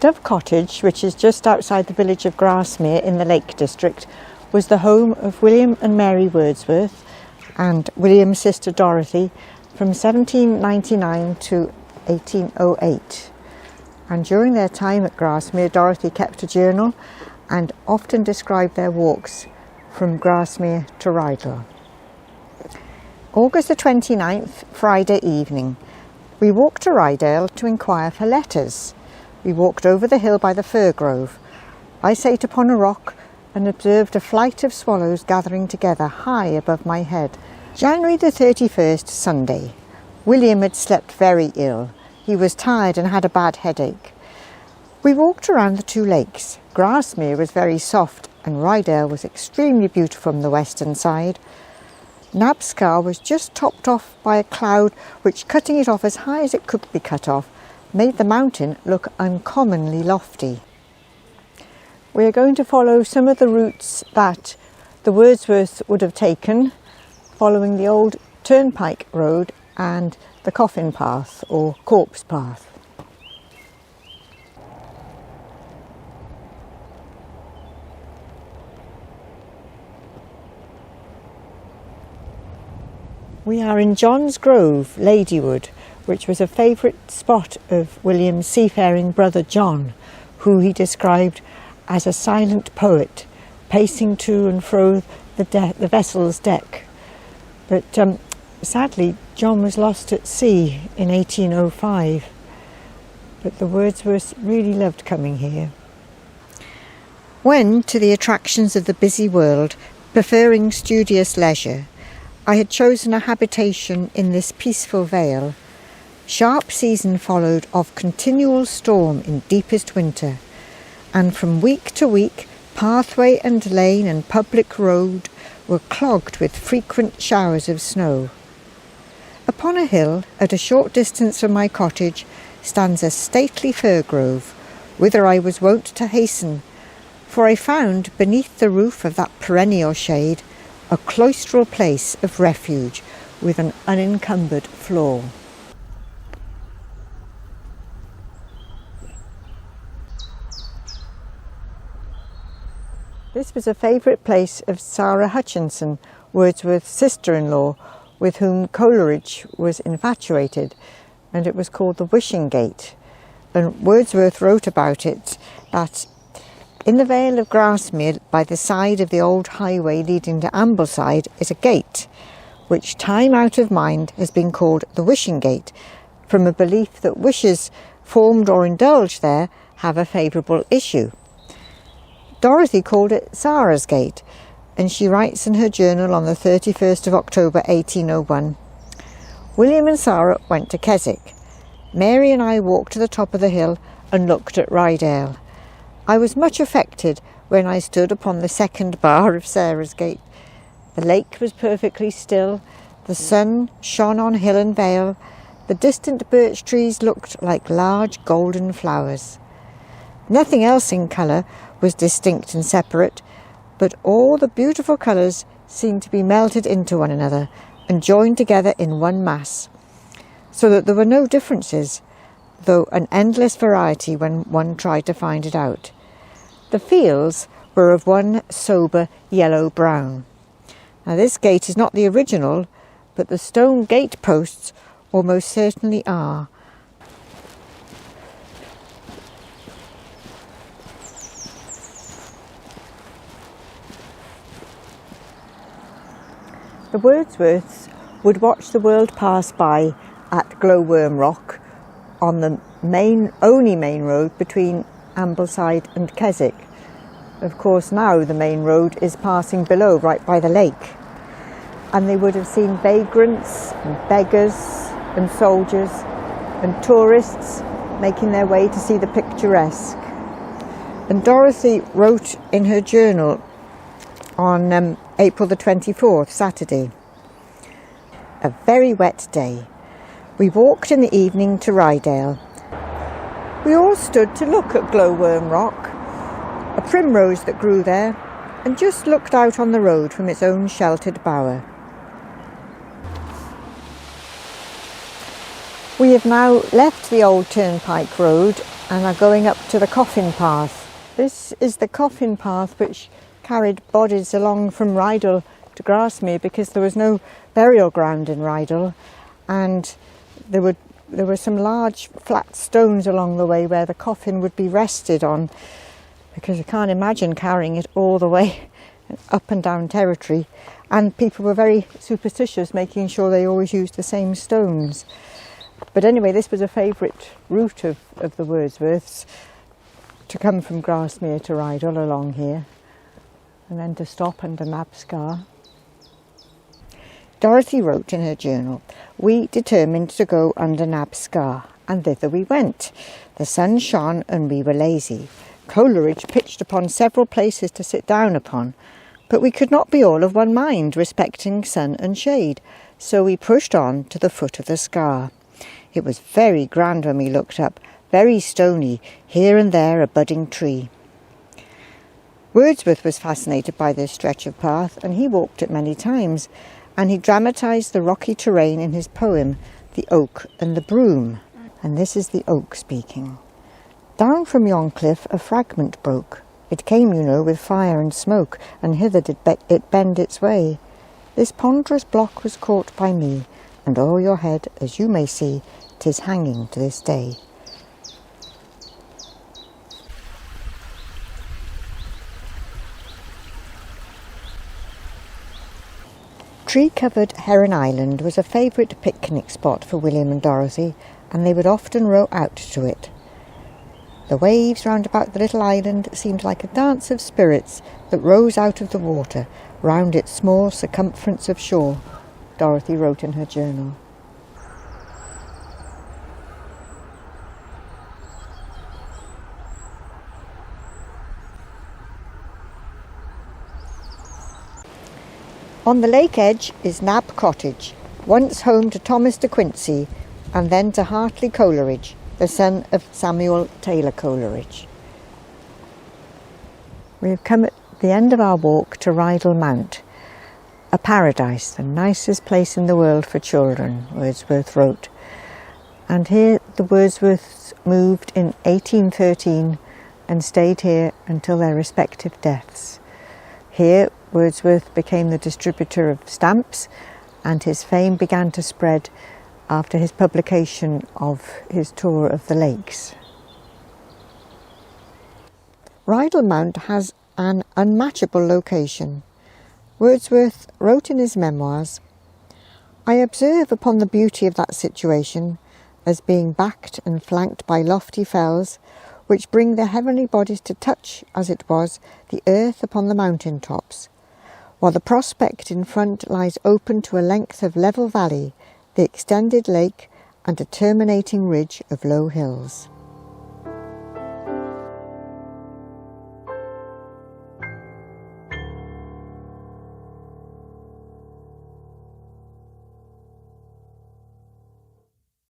Dove Cottage, which is just outside the village of Grasmere in the Lake District, was the home of William and Mary Wordsworth and William's sister Dorothy from 1799 to 1808. And during their time at Grasmere, Dorothy kept a journal and often described their walks from Grasmere to Rydal. August the 29th, Friday evening. We walked to Rydal to inquire for letters. We walked over the hill by the fir grove. I sate upon a rock and observed a flight of swallows gathering together high above my head. January the 31st, Sunday. William had slept very ill. He was tired and had a bad headache. We walked around the two lakes. Grasmere was very soft and Rydal was extremely beautiful from the western side. Nabscar was just topped off by a cloud which, cutting it off as high as it could be cut off, made the mountain look uncommonly lofty. We are going to follow some of the routes that the Wordsworths would have taken, following the old turnpike road and the Coffin Path or Corpse Path. We are in John's Grove, Ladywood, which was a favourite spot of William's seafaring brother John, who he described as a silent poet, pacing to and fro the vessel's deck. But sadly, John was lost at sea in 1805, but the Wordsworths really loved coming here. When, to the attractions of the busy world, preferring studious leisure, I had chosen a habitation in this peaceful vale, sharp season followed of continual storm in deepest winter, and from week to week pathway and lane and public road were clogged with frequent showers of snow. Upon a hill, at a short distance from my cottage, stands a stately fir grove, whither I was wont to hasten, for I found beneath the roof of that perennial shade a cloistral place of refuge with an unencumbered floor. This was a favourite place of Sarah Hutchinson, Wordsworth's sister-in-law, with whom Coleridge was infatuated, and it was called the Wishing Gate. And Wordsworth wrote about it that in the Vale of Grasmere, by the side of the old highway leading to Ambleside, is a gate, which time out of mind has been called the Wishing Gate, from a belief that wishes formed or indulged there have a favourable issue. Dorothy called it Sarah's Gate, and she writes in her journal on the 31st of October 1801, William and Sarah went to Keswick. Mary and I walked to the top of the hill and looked at Rydal. I was much affected when I stood upon the second bar of Sarah's Gate. The lake was perfectly still, the sun shone on hill and vale, the distant birch trees looked like large golden flowers. Nothing else in colour was distinct and separate, but all the beautiful colours seemed to be melted into one another and joined together in one mass, so that there were no differences, though an endless variety when one tried to find it out. The fields were of one sober yellow-brown. Now this gate is not the original, but the stone gate posts almost certainly are. The Wordsworths would watch the world pass by at Glowworm Rock on the only main road between Ambleside and Keswick. Of course now the main road is passing below, right by the lake. And they would have seen vagrants and beggars and soldiers and tourists making their way to see the picturesque. And Dorothy wrote in her journal on April the 24th, Saturday, a very wet day. We walked in the evening to Rydal. We all stood to look at Glowworm Rock, a primrose that grew there, and just looked out on the road from its own sheltered bower. We have now left the old turnpike road and are going up to the Coffin Path. This is the Coffin Path which carried bodies along from Rydal to Grasmere because there was no burial ground in Rydal, and there were some large flat stones along the way where the coffin would be rested on, because you can't imagine carrying it all the way up and down territory, and people were very superstitious, making sure they always used the same stones. But anyway, this was a favourite route of the Wordsworths, to come from Grasmere to Rydal along here, and then to stop under Nabscar. Dorothy wrote in her journal, "We determined to go under Nabscar, and thither we went. The sun shone and we were lazy. Coleridge pitched upon several places to sit down upon, but we could not be all of one mind respecting sun and shade, so we pushed on to the foot of the scar. It was very grand when we looked up, very stony, here and there a budding tree." Wordsworth was fascinated by this stretch of path, and he walked it many times, and he dramatised the rocky terrain in his poem, The Oak and the Broom. And this is the oak speaking. "Down from yon cliff a fragment broke. It came, you know, with fire and smoke, and hither did it bend its way. This ponderous block was caught by me, and o'er your head, as you may see, 'tis hanging to this day." Tree-covered Heron Island was a favourite picnic spot for William and Dorothy, and they would often row out to it. The waves round about the little island seemed like a dance of spirits that rose out of the water round its small circumference of shore, Dorothy wrote in her journal. On the lake edge is Dove Cottage, once home to Thomas de Quincey and then to Hartley Coleridge, the son of Samuel Taylor Coleridge. We have come at the end of our walk to Rydal Mount, a paradise, the nicest place in the world for children, Wordsworth wrote. And here the Wordsworths moved in 1813 and stayed here until their respective deaths. Here Wordsworth became the distributor of stamps, and his fame began to spread after his publication of his tour of the lakes. Rydal Mount has an unmatchable location. Wordsworth wrote in his memoirs, "I observe upon the beauty of that situation as being backed and flanked by lofty fells, which bring their heavenly bodies to touch, as it was, the earth upon the mountain tops, while the prospect in front lies open to a length of level valley, the extended lake, and a terminating ridge of low hills."